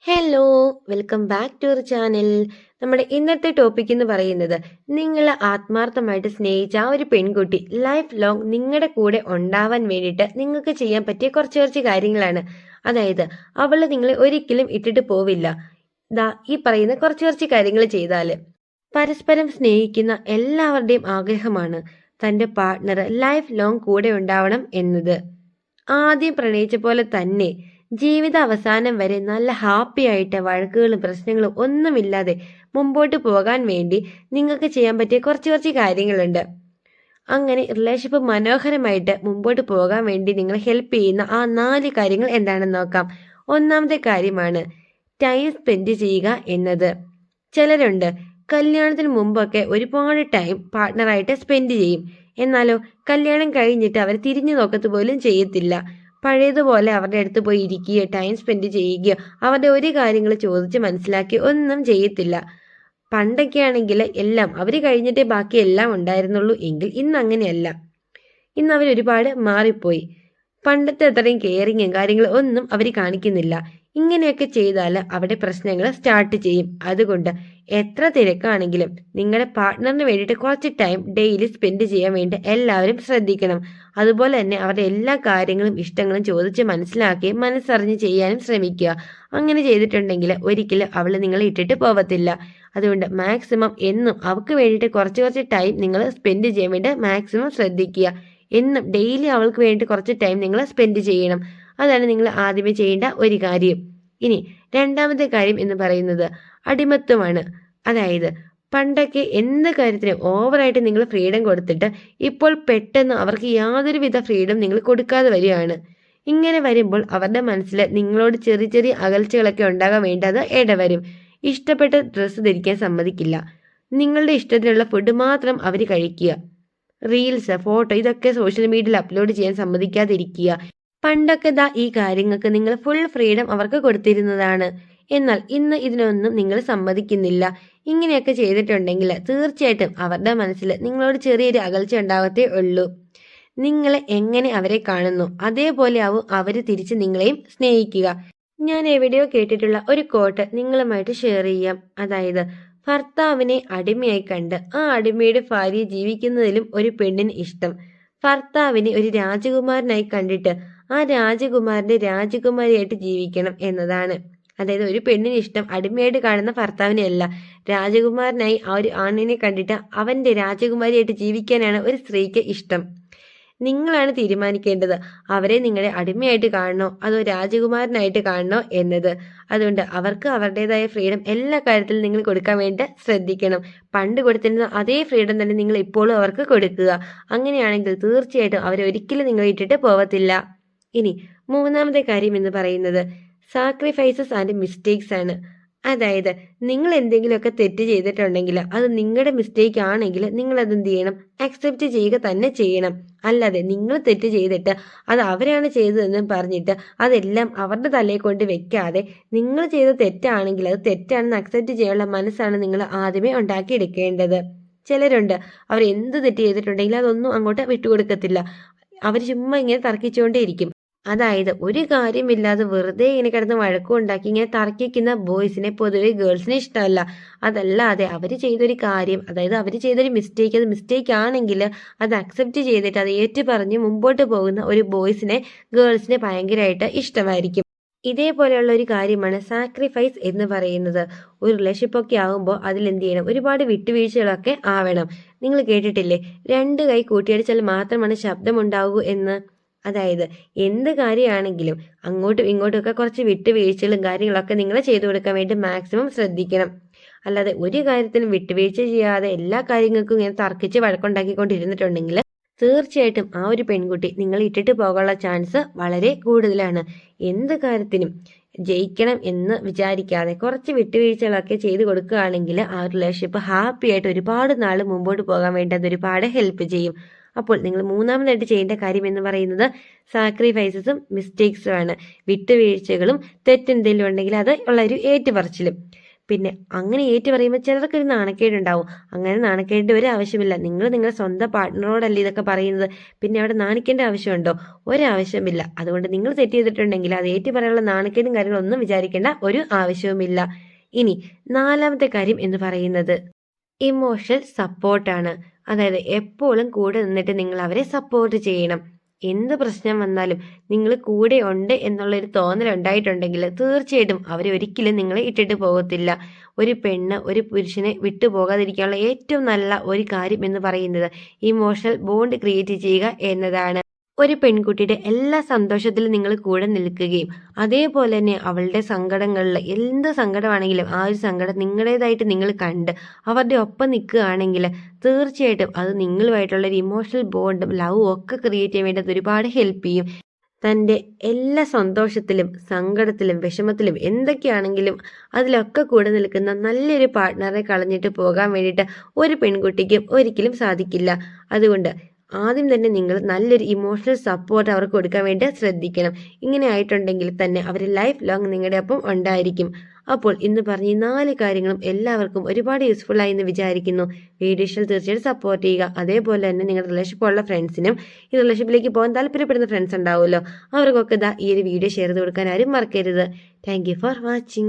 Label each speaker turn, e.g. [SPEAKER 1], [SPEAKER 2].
[SPEAKER 1] Hello, welcome back to our channel. നമ്മുടെ ഇന്നത്തെ topic എന്ന് പറയുന്നത്, നിങ്ങൾ ആത്മാർത്ഥമായിട്ട് സ്നേഹിച്ച ആ ഒരു പെൺകുട്ടി ലൈഫ് ലോങ് നിങ്ങളുടെ കൂടെ ഉണ്ടാവാൻ വേണ്ടിയിട്ട് നിങ്ങൾക്ക് ചെയ്യാൻ പറ്റിയ കുറച്ച് കാര്യങ്ങളാണ്. അതായത് അവള് നിങ്ങളെ ഒരിക്കലും ഇട്ടിട്ട് പോവില്ല. ഈ പറയുന്ന കുറച്ച് കാര്യങ്ങൾ ചെയ്താൽ പരസ്പരം സ്നേഹിക്കുന്ന എല്ലാവരുടെയും ആഗ്രഹമാണ് തൻ്റെ പാർട്ട്ണർ ലൈഫ് ലോങ് കൂടെ ഉണ്ടാവണം എന്നത്. ആദ്യം പ്രണയിച്ച പോലെ തന്നെ ജീവിത അവസാനം വരെ നല്ല ഹാപ്പി ആയിട്ട് വഴക്കുകളും പ്രശ്നങ്ങളും ഒന്നുമില്ലാതെ മുമ്പോട്ട് പോകാൻ വേണ്ടി നിങ്ങൾക്ക് ചെയ്യാൻ പറ്റിയ കുറച്ച് കാര്യങ്ങളുണ്ട്. അങ്ങനെ റിലേഷൻഷിപ്പ് മനോഹരമായിട്ട് മുമ്പോട്ട് പോകാൻ വേണ്ടി നിങ്ങൾ ഹെൽപ്പ് ചെയ്യുന്ന ആ 4 കാര്യങ്ങൾ എന്താണെന്ന് നോക്കാം. ഒന്നാമത്തെ കാര്യമാണ് ടൈം സ്പെൻഡ് ചെയ്യുക എന്നത്. ചിലരുണ്ട് കല്യാണത്തിന് മുമ്പൊക്കെ ഒരുപാട് ടൈം പാർട്ട്ണറായിട്ട് സ്പെൻഡ് ചെയ്യും. എന്നാലോ കല്യാണം കഴിഞ്ഞിട്ട് അവർ തിരിഞ്ഞു നോക്കത്ത് പോലും ചെയ്യത്തില്ല. പഴയതുപോലെ അവരുടെ അടുത്ത് പോയി ഇരിക്കുകയോ ടൈം സ്പെൻഡ് ചെയ്യുകയോ അവരുടെ ഒരു കാര്യങ്ങൾ ചോദിച്ച് മനസ്സിലാക്കി ഒന്നും ചെയ്യത്തില്ല. പണ്ടൊക്കെ ആണെങ്കിൽ എല്ലാം അവർ കഴിഞ്ഞിട്ടേ ബാക്കി എല്ലാം ഉണ്ടായിരുന്നുള്ളൂ എങ്കിൽ ഇന്ന് അങ്ങനെയല്ല. ഇന്ന് അവരൊരുപാട് മാറിപ്പോയി. പണ്ടത്തെ അത്രയും കെയറിങ്ങും കാര്യങ്ങളും ഒന്നും അവർ കാണിക്കുന്നില്ല. ഇങ്ങനെയൊക്കെ ചെയ്താൽ അവിടെ പ്രശ്നങ്ങൾ സ്റ്റാർട്ട് ചെയ്യും. അതുകൊണ്ട് എത്ര തിരക്കാണെങ്കിലും നിങ്ങളുടെ പാർട്ട്ണറിന് വേണ്ടിയിട്ട് കുറച്ച് ടൈം ഡെയിലി സ്പെൻഡ് ചെയ്യാൻ വേണ്ടി എല്ലാവരും ശ്രദ്ധിക്കണം. അതുപോലെ തന്നെ അവരുടെ എല്ലാ കാര്യങ്ങളും ഇഷ്ടങ്ങളും ചോദിച്ച് മനസ്സിലാക്കി മനസ്സറിഞ്ഞ് ചെയ്യാനും ശ്രമിക്കുക. അങ്ങനെ ചെയ്തിട്ടുണ്ടെങ്കിൽ ഒരിക്കലും അവൾ നിങ്ങളെ ഇട്ടിട്ട് പോവത്തില്ല. അതുകൊണ്ട് മാക്സിമം എന്നും അവൾക്ക് വേണ്ടിയിട്ട് കുറച്ച് ടൈം നിങ്ങൾ സ്പെൻഡ് ചെയ്യാൻ വേണ്ടി മാക്സിമം ശ്രദ്ധിക്കുക. എന്നും ഡെയിലി അവൾക്ക് വേണ്ടി കുറച്ച് ടൈം നിങ്ങൾ സ്പെൻഡ് ചെയ്യണം. അതാണ് നിങ്ങൾ ആദ്യമേ ചെയ്യേണ്ട ഒരു കാര്യം. ഇനി രണ്ടാമത്തെ കാര്യം എന്ന് പറയുന്നത് അടിമത്വമാണ്. അതായത് പണ്ടൊക്കെ എന്ത് കാര്യത്തിനും ഓവറായിട്ട് നിങ്ങൾ ഫ്രീഡം കൊടുത്തിട്ട് ഇപ്പോൾ പെട്ടെന്ന് അവർക്ക് യാതൊരുവിധ ഫ്രീഡം നിങ്ങൾ കൊടുക്കാതെ വരികയാണ്. ഇങ്ങനെ വരുമ്പോൾ അവരുടെ മനസ്സിൽ നിങ്ങളോട് ചെറിയ അകൽച്ചകളൊക്കെ ഉണ്ടാകാൻ വേണ്ടത് ഇടവരും. ഇഷ്ടപ്പെട്ട ഡ്രസ്സ് ധരിക്കാൻ സമ്മതിക്കില്ല. നിങ്ങളുടെ ഇഷ്ടത്തിനുള്ള ഫുഡ് മാത്രം അവർ കഴിക്കുക. റീൽസ്, ഫോട്ടോ ഇതൊക്കെ സോഷ്യൽ മീഡിയയിൽ അപ്ലോഡ് ചെയ്യാൻ സമ്മതിക്കാതിരിക്കുക. പണ്ടൊക്കെ ഈ കാര്യങ്ങൾക്ക് നിങ്ങൾ ഫുൾ ഫ്രീഡം അവർക്ക് കൊടുത്തിരുന്നതാണ്. എന്നാൽ ഇന്ന് ഇതിനൊന്നും നിങ്ങൾ സമ്മതിക്കുന്നില്ല. ഇങ്ങനെയൊക്കെ ചെയ്തിട്ടുണ്ടെങ്കിൽ തീർച്ചയായിട്ടും അവരുടെ മനസ്സിൽ നിങ്ങളോട് ചെറിയൊരു അകൽച്ച ഉണ്ടാകത്തേ ഉള്ളൂ. നിങ്ങൾ എങ്ങനെ അവരെ കാണുന്നു അതേപോലെ ആവും അവർ തിരിച്ച് നിങ്ങളെയും സ്നേഹിക്കുക. ഞാൻ എവിടെയോ കേട്ടിട്ടുള്ള ഒരു കോട്ട് നിങ്ങളുമായിട്ട് ഷെയർ ചെയ്യാം. അതായത് ഭർത്താവിനെ അടിമയായി കണ്ട് ആ അടിമയുടെ ഭാര്യയെ ജീവിക്കുന്നതിലും ഒരു പെണ്ണിന് ഇഷ്ടം ഭർത്താവിനെ ഒരു രാജകുമാരനായി കണ്ടിട്ട് ആ രാജകുമാരന്റെ രാജകുമാരിയായിട്ട് ജീവിക്കണം എന്നതാണ്. അതായത് ഒരു പെണ്ണിന് ഇഷ്ടം അടിമയായിട്ട് കാണുന്ന ഭർത്താവിനെ അല്ല, രാജകുമാരനായി ആ ഒരു ആണിനെ കണ്ടിട്ട് അവന്റെ രാജകുമാരിയായിട്ട് ജീവിക്കാനാണ് ഒരു സ്ത്രീക്ക് ഇഷ്ടം. നിങ്ങളാണ് തീരുമാനിക്കേണ്ടത് അവരെ നിങ്ങളെ അടിമയായിട്ട് കാണണോ അതോ രാജകുമാരനായിട്ട് കാണണോ എന്നത്. അതുകൊണ്ട് അവർക്ക് അവരുടേതായ ഫ്രീഡം എല്ലാ കാര്യത്തിലും നിങ്ങൾ കൊടുക്കാൻ വേണ്ടി ശ്രദ്ധിക്കണം. പണ്ട് കൊടുത്തിരുന്ന അതേ ഫ്രീഡം തന്നെ നിങ്ങൾ ഇപ്പോഴും അവർക്ക് കൊടുക്കുക. അങ്ങനെയാണെങ്കിൽ തീർച്ചയായിട്ടും അവരൊരിക്കലും നിങ്ങളെ ഇട്ടിട്ട് പോവത്തില്ല. ഇനി മൂന്നാമത്തെ കാര്യം എന്ന് പറയുന്നത് സാക്രിഫൈസസ് ആൻഡ് മിസ്റ്റേക്സ് ആണ്. അതായത് നിങ്ങൾ എന്തെങ്കിലുമൊക്കെ തെറ്റ് ചെയ്തിട്ടുണ്ടെങ്കിൽ അത് നിങ്ങളുടെ മിസ്റ്റേക്ക് ആണെങ്കിൽ നിങ്ങൾ അതെന്ത് ചെയ്യണം, അക്സെപ്റ്റ് ചെയ്യുക തന്നെ ചെയ്യണം. അല്ലാതെ നിങ്ങൾ തെറ്റ് ചെയ്തിട്ട് അത് അവരാണ് ചെയ്തതെന്ന് പറഞ്ഞിട്ട് അതെല്ലാം അവരുടെ തലയെ കൊണ്ട് വെക്കാതെ നിങ്ങൾ ചെയ്ത തെറ്റാണെങ്കിൽ അത് തെറ്റാണെന്ന് അക്സെപ്റ്റ് ചെയ്യാനുള്ള മനസ്സാണ് നിങ്ങൾ ആദ്യമേ ഉണ്ടാക്കിയെടുക്കേണ്ടത്. ചിലരുണ്ട് അവർ എന്ത് തെറ്റ് ചെയ്തിട്ടുണ്ടെങ്കിലും അതൊന്നും അങ്ങോട്ട് വിട്ടുകൊടുക്കത്തില്ല. അവർ ചുമ്മാ ഇങ്ങനെ തർക്കിച്ചുകൊണ്ടേയിരിക്കും. അതായത് ഒരു കാര്യമില്ലാതെ വെറുതെ ഇങ്ങനെ കിടന്ന് വഴക്കുണ്ടാക്കി ഇങ്ങനെ തർക്കിക്കുന്ന ബോയ്സിനെ പൊതുവെ ഗേൾസിനെ ഇഷ്ടമല്ല. അതല്ലാതെ അവർ ചെയ്തൊരു കാര്യം, അതായത് അവർ ചെയ്തൊരു മിസ്റ്റേക്ക്, അത് മിസ്റ്റേക്ക് ആണെങ്കിൽ അത് അക്സെപ്റ്റ് ചെയ്തിട്ട് അത് ഏറ്റു പറഞ്ഞ് മുമ്പോട്ട് പോകുന്ന ഒരു ബോയ്സിനെ ഗേൾസിനെ ഭയങ്കരമായിട്ട് ഇഷ്ടമായിരിക്കും. ഇതേപോലെയുള്ള ഒരു കാര്യമാണ് സാക്രിഫൈസ് എന്ന് പറയുന്നത്. ഒരു റിലേഷൻഷിപ്പ് ഒക്കെ ആകുമ്പോൾ അതിലെന്ത് ചെയ്യണം, ഒരുപാട് വിട്ടുവീഴ്ചകളൊക്കെ ആവണം. നിങ്ങൾ കേട്ടിട്ടില്ലേ 2 കൈ കൂട്ടിയടിച്ചാൽ മാത്രമാണ് ശബ്ദമുണ്ടാകൂ എന്ന്. അതായത് എന്ത് കാര്യമാണെങ്കിലും അങ്ങോട്ടും ഇങ്ങോട്ടും ഒക്കെ കുറച്ച് വിട്ടുവീഴ്ചകളും കാര്യങ്ങളൊക്കെ നിങ്ങൾ ചെയ്തു കൊടുക്കാൻ വേണ്ടി മാക്സിമം ശ്രദ്ധിക്കണം. അല്ലാതെ ഒരു കാര്യത്തിനും വിട്ടുവീഴ്ച ചെയ്യാതെ എല്ലാ കാര്യങ്ങൾക്കും ഇങ്ങനെ തർക്കിച്ച് വഴക്കുണ്ടാക്കിക്കൊണ്ടിരുന്നിട്ടുണ്ടെങ്കിൽ തീർച്ചയായിട്ടും ആ ഒരു പെൺകുട്ടി നിങ്ങൾ ഇട്ടിട്ട് പോകാനുള്ള ചാൻസ് വളരെ കൂടുതലാണ്. എന്ത് കാര്യത്തിനും ജയിക്കണം എന്ന് വിചാരിക്കാതെ കുറച്ച് വിട്ടുവീഴ്ചകളൊക്കെ ചെയ്തു കൊടുക്കുകയാണെങ്കിൽ ആ റിലേഷൻഷിപ്പ് ഹാപ്പി ആയിട്ട് ഒരുപാട് നാൾ മുമ്പോട്ട് പോകാൻ വേണ്ടി അത് ഒരുപാട് ഹെൽപ്പ് ചെയ്യും. അപ്പോൾ നിങ്ങൾ മൂന്നാമതായിട്ട് ചെയ്യേണ്ട കാര്യം എന്ന് പറയുന്നത് സാക്രിഫൈസസും മിസ്റ്റേക്സും ആണ്. വിട്ടുവീഴ്ചകളും തെറ്റെന്തെങ്കിലും ഉണ്ടെങ്കിൽ അത് ഉള്ള ഒരു ഏറ്റുപറച്ചിലും. പിന്നെ അങ്ങനെ ഏറ്റു പറയുമ്പോൾ ചിലർക്കൊരു നാണക്കേടുണ്ടാവും. അങ്ങനെ നാണക്കേണ്ട ഒരു ആവശ്യമില്ല. നിങ്ങൾ നിങ്ങളുടെ സ്വന്തം പാർട്ട്ണറോടല്ലേ ഇതൊക്കെ പറയുന്നത്. പിന്നെ അവിടെ നാണിക്കേണ്ട ആവശ്യമുണ്ടോ? ഒരാവശ്യമില്ല. അതുകൊണ്ട് നിങ്ങൾ തെറ്റ് ചെയ്തിട്ടുണ്ടെങ്കിൽ അത് ഏറ്റു പറയാനുള്ള നാണക്കേടും കാര്യങ്ങളൊന്നും വിചാരിക്കേണ്ട ഒരു ആവശ്യവുമില്ല. ഇനി 4ാമത്തെ കാര്യം എന്ന് പറയുന്നത് ഇമോഷണൽ സപ്പോർട്ടാണ്. അതായത് എപ്പോഴും കൂടെ നിന്നിട്ട് നിങ്ങൾ അവരെ സപ്പോർട്ട് ചെയ്യണം. എന്ത് പ്രശ്നം വന്നാലും നിങ്ങൾ കൂടെ ഉണ്ട് എന്നുള്ളൊരു തോന്നൽ ഉണ്ടായിട്ടുണ്ടെങ്കിൽ തീർച്ചയായിട്ടും അവരൊരിക്കലും നിങ്ങളെ ഇട്ടിട്ട് പോകത്തില്ല. ഒരു പെണ്ണ് ഒരു പുരുഷനെ വിട്ടു പോകാതിരിക്കാനുള്ള ഏറ്റവും നല്ല ഒരു കാര്യം എന്ന് പറയുന്നത് ഇമോഷണൽ ബോണ്ട് ക്രിയേറ്റ് ചെയ്യുക എന്നതാണ്. ഒരു പെൺകുട്ടിയുടെ എല്ലാ സന്തോഷത്തിലും നിങ്ങൾ കൂടെ നിൽക്കുകയും അതേപോലെ തന്നെ അവളുടെ സങ്കടങ്ങളിൽ എന്ത് സങ്കടമാണെങ്കിലും ആ ഒരു സങ്കടം നിങ്ങളുടേതായിട്ട് നിങ്ങൾ കണ്ട് അവരുടെ ഒപ്പം നിൽക്കുകയാണെങ്കിൽ തീർച്ചയായിട്ടും അത് നിങ്ങളുമായിട്ടുള്ള ഒരു ഇമോഷണൽ ബോണ്ടും ലവും ഒക്കെ ക്രിയേറ്റ് ചെയ്യാൻ വേണ്ടി ഒരുപാട് ഹെൽപ്പ് ചെയ്യും. തൻ്റെ എല്ലാ സന്തോഷത്തിലും സങ്കടത്തിലും വിഷമത്തിലും എന്തൊക്കെയാണെങ്കിലും അതിലൊക്കെ കൂടെ നിൽക്കുന്ന നല്ലൊരു പാർട്ട്ണറെ കളഞ്ഞിട്ട് പോകാൻ വേണ്ടിയിട്ട് ഒരു പെൺകുട്ടിക്കും ഒരിക്കലും സാധിക്കില്ല. അതുകൊണ്ട് ആദ്യം തന്നെ നിങ്ങൾ നല്ലൊരു ഇമോഷണൽ സപ്പോർട്ട് അവർക്ക് കൊടുക്കാൻ വേണ്ടി ശ്രദ്ധിക്കണം. ഇങ്ങനെ ആയിട്ടുണ്ടെങ്കിൽ തന്നെ അവർ ലൈഫ് ലോങ് നിങ്ങളുടെ ഒപ്പം ഉണ്ടായിരിക്കും. അപ്പോൾ ഇന്ന് പറഞ്ഞ ഈ 4 കാര്യങ്ങളും എല്ലാവർക്കും ഒരുപാട് യൂസ്ഫുൾ ആയി എന്ന് വിചാരിക്കുന്നു. വീഡിയോ ഇഷ്ടം തീർച്ചയായിട്ടും സപ്പോർട്ട് ചെയ്യുക. അതേപോലെ തന്നെ നിങ്ങളുടെ റിലേഷൻഷിപ്പുള്ള ഫ്രണ്ട്സിനും ഈ റിലേഷൻഷിപ്പിലേക്ക് പോകാൻ താല്പര്യപ്പെടുന്ന ഫ്രണ്ട്സ് ഉണ്ടാവുമല്ലോ, അവർക്കൊക്കെ ഈ ഒരു വീഡിയോ ഷെയർ ചെയ്ത് കൊടുക്കാൻ ആരും മറക്കരുത്. Thank you for watching.